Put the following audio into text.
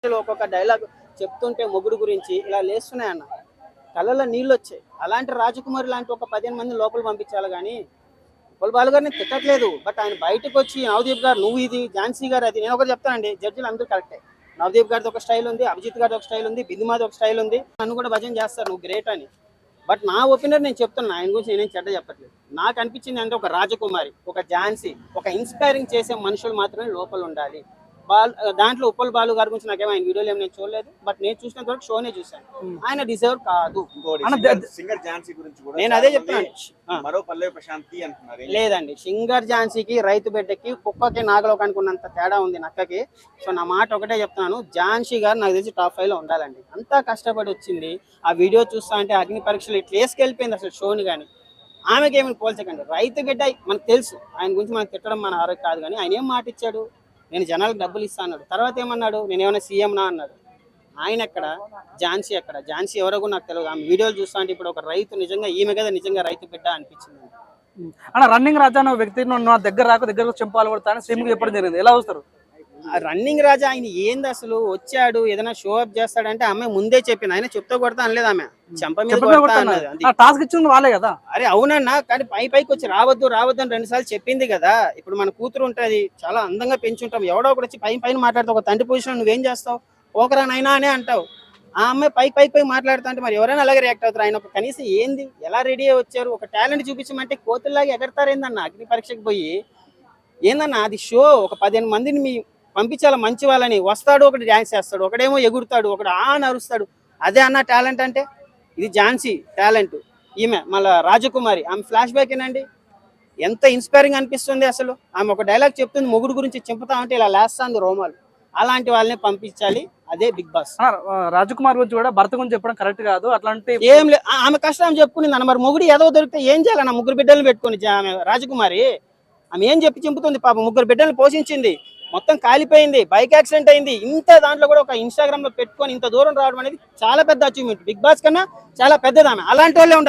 ఒక్కొక్క డైలాగ్ చెప్తుంటే మొగుడు గురించి ఇలా లేస్తున్నాయన్న కళ్ళల్లో నీళ్ళు వచ్చాయి. అలాంటి రాజకుమారి లాంటి ఒక 15 మంది లోపల పంపించాలి కానీ ఉప్పల్ బాలు గారిని తిట్టట్లేదు. బట్ ఆయన బయటకు వచ్చి నవదీప్ గారు నువ్వు ఇది, ఝాన్సీ గారు అది. నేను ఒకటి చెప్తానండి, జడ్జిలు అందరూ కరెక్టే. నవదీప్ గారిది ఒక స్టైల్ ఉంది, అభిజిత్ గారిది ఒక స్టైల్ ఉంది, బిందుమాది ఒక స్టైల్ ఉంది. నన్ను కూడా భజన చేస్తారు నువ్వు గ్రేట్ అని. బట్ నా ఒపీనియన్ నేను చెప్తున్నా, ఆయన గురించి నేనేం చెడ్డ చెప్పట్లేదు. నాకు అనిపించింది అంటే ఒక రాజకుమారి, ఒక ఝాన్సీ, ఒక ఇన్స్పైరింగ్ చేసే మనుషులు మాత్రమే లోపల ఉండాలి. దాంట్లో ఉప్పల్ బాలు గారి గురించి నాకేమో ఆయన వీడియోలు ఏమి నేను చూడలేదు. బట్ నేను చూసినంత వరకు షోనే చూశాను. ఆయన డిజర్వ్ కాదు. సింగర్ ఝాన్సీ గురించి కూడా నేను అదే చెప్తున్నాను. మరో పల్లవి ప్రశాంతి అంటున్నారు. లేదండి, సింగర్ ఝాన్సీకి రైతు బిడ్డకి కుక్కకి నాగలోకానికి ఉన్నంత తేడా ఉంది నక్కకి. సో నా మాట ఒకటే చెప్తున్నాను, ఝాన్సీ గారు నాకు తెలిసి టాప్ 5 లో ఉండాలండి. అంతా కష్టపడి వచ్చింది. ఆ వీడియో చూస్తా అంటే అగ్ని పరీక్షలు ఇట్లా వేసుకెళ్ళిపోయింది అసలు షోని. కానీ ఆమెకి ఏమైనా పోల్చకండి. రైతు బిడ్డ మనకు తెలుసు, ఆయన గురించి మనకు తిట్టడం మన ఆరోగ్యం కాదు. కానీ ఆయన ఏం మాట ఇచ్చాడు, నేను జనాలకు డబ్బులు ఇస్తా అన్నాడు. తర్వాత ఏమన్నాడు, నేను ఏమైనా సీఎం నా అన్నాడు. ఆయన ఎక్కడ, ఝాన్సీ ఎక్కడ? ఝాన్సీ ఎవరో కూడా నాకు తెలియదు. ఆమె వీడియోలు చూస్తా అంటే ఇప్పుడు ఒక రైతు నిజంగా ఈమె కదా నిజంగా రైతు బిడ్డ అనిపించింది. అన్న రన్నింగ్ రాజా అనే వ్యక్తి నా దగ్గర చెంపాలు కొడతాను శ్రీముఖి చెప్పడం జరిగింది. ఎలా వస్తారు రన్నింగ్ రాజా? ఆయన ఏంది అసలు? వచ్చాడు ఏదైనా షో అప్ చేస్తాడంటే ఆమె ముందే చెప్పింది. ఆయన చెప్తా కొడతా అనలేదు, ఆమె చెంప మీద కొడతా అన్నది. టాస్క్ ఇచ్చింది వాళ్ళే కదా. అరే అవునన్నా, కానీ పైకి వచ్చి రావద్దు అని 2 సార్లు చెప్పింది కదా. ఇప్పుడు మన కూతురు ఉంటది, చాలా అందంగా పెంచుంటాం. ఎవడో ఒకటి వచ్చి పైన మాట్లాడతావు. ఒక తండ్రి పొజిషన్ నువ్వేం చేస్తావు? ఓకరా నైనా అనే అంటావు. ఆ అమ్మాయి పై మాట్లాడుతా అంటే మరి ఎవరైనా అలాగే రియాక్ట్ అవుతారు. ఆయన ఒక కనీసం ఏంది, ఎలా రెడీ అయ్యి వచ్చారు? ఒక టాలెంట్ చూపించమంటే కోతుల్లాగా ఎగరతారేందన్న అగ్ని పరీక్షకు పోయి? ఏందన్నా అది షో? ఒక 15 మందిని మీ పంపించాలి మంచి వాళ్ళని. వస్తాడు, ఒకటి డ్యాన్స్ చేస్తాడు, ఒకడేమో ఎగురుతాడు, ఒకడు నరుస్తాడు. అదే అన్న టాలెంట్ అంటే? ఇది ఝాన్సీ టాలెంట్. ఈమె మళ్ళీ రాజకుమారి, ఆమె ఫ్లాష్ బ్యాక్ ఏనండి. ఎంత ఇన్స్పైరింగ్ అనిపిస్తుంది అసలు. ఆమె ఒక డైలాగ్ చెప్తుంది, మొగుడు గురించి చెంపుతా ఉంటే ఇలా లేస్తుంది రోమాలు. అలాంటి వాళ్ళని పంపించాలి. అదే బిగ్ బాస్. రాజకుమార్ గురించి కూడా భర్త గురించి చెప్పడం కరెక్ట్ కాదు. అట్లాంటి ఏం లేదు, ఆమె కష్టం చెప్పుకునింది అన్న. మరి మొగుడు ఏదో దొరికితే ఏం చేయాలన్న? 3 బిడ్డలను పెట్టుకుని ఆమె రాజకుమారి ఆమె ఏం చెప్పి చెంపుతుంది? పాప 3 బిడ్డలను పోషించింది, మొత్తం కాలిపోయింది, బైక్ యాక్సిడెంట్ అయింది. ఇంత దాంట్లో కూడా ఒక ఇన్స్టాగ్రామ్ లో పెట్టుకొని ఇంత దూరం రావడం అనేది చాలా పెద్ద అచీవ్మెంట్. బిగ్ బాస్ కన్నా చాలా పెద్దది ఆమె. అలాంటి వాళ్ళే ఉండాలి.